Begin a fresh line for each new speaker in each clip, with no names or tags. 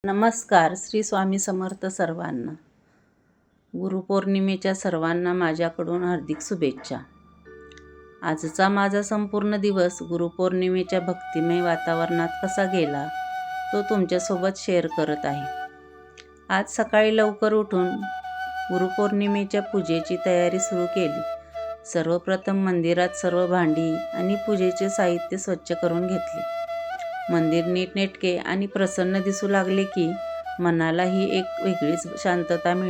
नमस्कार. श्री स्वामी समर्थ सर्वांना. गुरुपौर्णिमेच्या सर्वांना माझ्याकडून हार्दिक शुभेच्छा. आजचा माझा संपूर्ण दिवस गुरुपौर्णिमेच्या भक्तिमय वातावरणात कसा गेला तो तुमच्यासोबत शेअर करत आहे. आज सकाळी लवकर उठून गुरुपौर्णिमेच्या पूजेची तयारी सुरू केली. सर्वप्रथम मंदिरात सर्व भांडी आणि पूजेचे साहित्य स्वच्छ करून घेतले. मंदिर नीटनेटके आणि प्रसन्न दिसू लागले की मनालाही एक वेगळीच शांतता मिळते.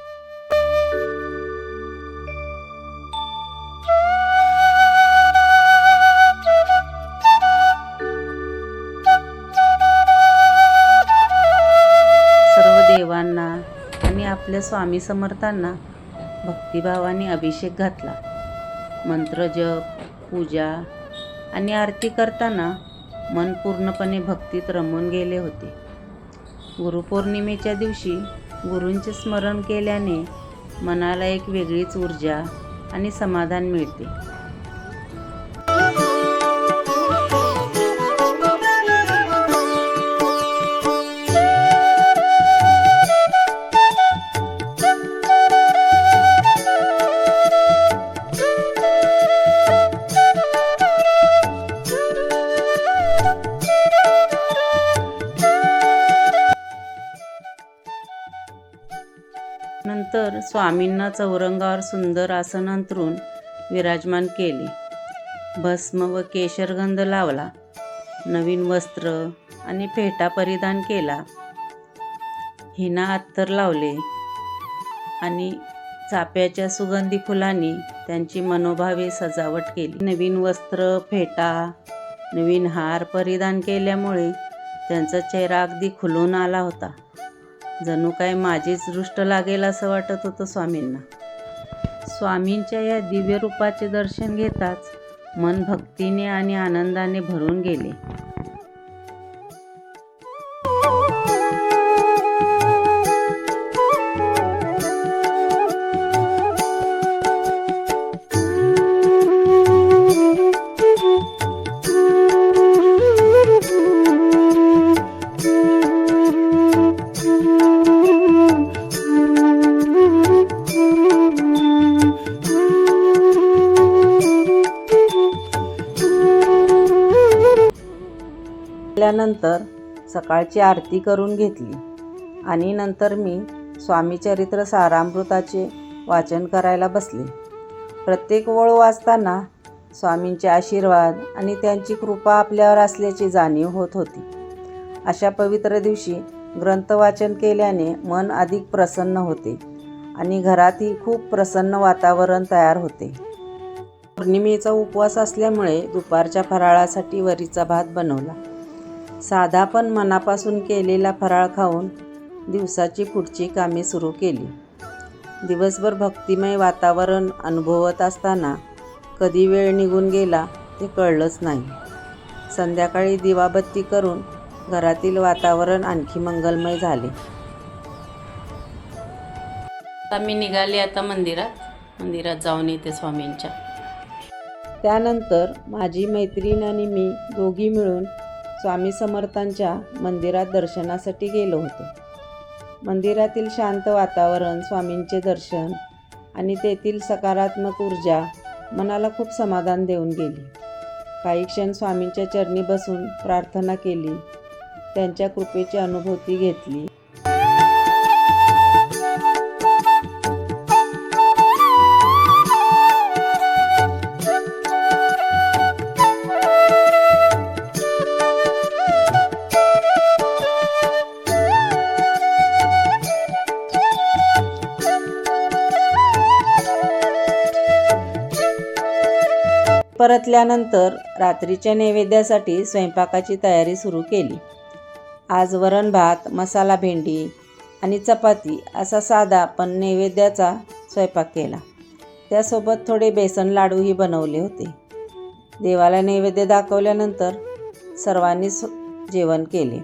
सर्व देवांना आणि आपल्या स्वामी समर्थांना भक्तिभावाने अभिषेक घातला. मंत्रजप, पूजा आणि आरती करताना मन पूर्णपणे भक्तीत रमून गेले होते. गुरुपौर्णिमेच्या दिवशी गुरूंचे स्मरण केल्याने मनाला एक वेगळीच ऊर्जा आणि समाधान मिळते. नंतर स्वामींना चौरंगावर सुंदर आसन अंथरून विराजमान केले. भस्म व केशरगंध लावला. नवीन वस्त्र आणि फेटा परिधान केला. हिना अत्तर लावले आणि चाफ्याच्या सुगंधी फुलांनी त्यांची मनोभावे सजावट केली. नवीन वस्त्र, फेटा, नवीन हार परिधान केल्यामुळे त्यांचा चेहरा अगदी खुलून आला होता. जणू काय माझीच दृष्ट लागेल असं वाटत होतं स्वामींना. स्वामींच्या या दिव्य रूपाचे दर्शन घेताच मन भक्तीने आणि आनंदाने भरून गेले. त्यानंतर सकाळची आरती करून घेतली आणि नंतर मी स्वामीचरित्र सारामृताचे वाचन करायला बसले. प्रत्येक ओळ वाचताना स्वामींचे आशीर्वाद आणि त्यांची कृपा आपल्यावर असल्याची जाणीव होत होती. अशा पवित्र दिवशी ग्रंथवाचन केल्याने मन अधिक प्रसन्न होते आणि घरातही खूप प्रसन्न वातावरण तयार होते. पौर्णिमेचा उपवास असल्यामुळे दुपारच्या फराळासाठी वरीचा भात बनवला. साधा पण मनापासून केलेला फराळ खाऊन दिवसाची पुढची कामे सुरू केली. दिवसभर भक्तिमय वातावरण अनुभवत असताना कधी वेळ निघून गेला ते कळलंच नाही. संध्याकाळी दिवाबत्ती करून घरातील वातावरण आणखी मंगलमय झाले. मी निघाले आता मंदिरात जाऊन येते स्वामींच्या. त्यानंतर माझी मैत्रीण आणि मी दोघी मिळून स्वामी समर्थांच्या मंदिरात दर्शनासाठी गेलो होतो. मंदिरातील शांत वातावरण, स्वामींचे दर्शन आणि तेथील सकारात्मक ऊर्जा मनाला खूप समाधान देऊन गेली. काही क्षण स्वामींच्या चरणी बसून प्रार्थना केली. त्यांच्या कृपेची अनुभूती घेतली. परतल्यानंतर रात्रीच्या नैवेद्यासाठी स्वयंपाकाची तयारी सुरू केली. आज वरण भात, मसाला भेंडी आणि चपाती असा साधा पण नैवेद्याचा स्वयंपाक केला. त्यासोबत थोडे बेसन लाडूही बनवले होते. देवाला नैवेद्य दाखवल्यानंतर सर्वांनी जेवण केले.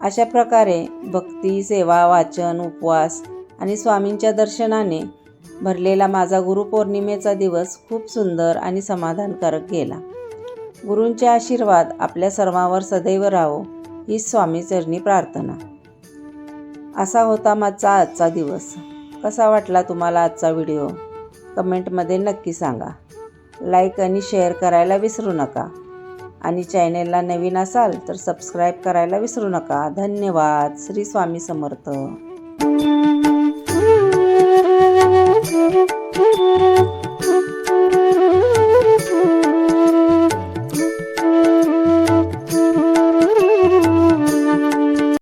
अशा प्रकारे भक्ती, सेवा, वाचन, उपवास आणि स्वामींच्या दर्शनाने भरलेला माझा गुरुपौर्णिमेचा दिवस खूप सुंदर आणि समाधानकारक गेला. गुरूंचे आशीर्वाद आपल्या सर्वांवर सदैव राहो हीच स्वामीचरणी प्रार्थना. असा होता माझा आजचा दिवस. कसा वाटला तुम्हाला आजचा व्हिडिओ? कमेंटमध्ये नक्की सांगा. लाईक आणि शेअर करायला विसरू नका. आणि चॅनेलला नवीन असाल तर सबस्क्राईब करायला विसरू नका. धन्यवाद. श्री स्वामी समर्थ.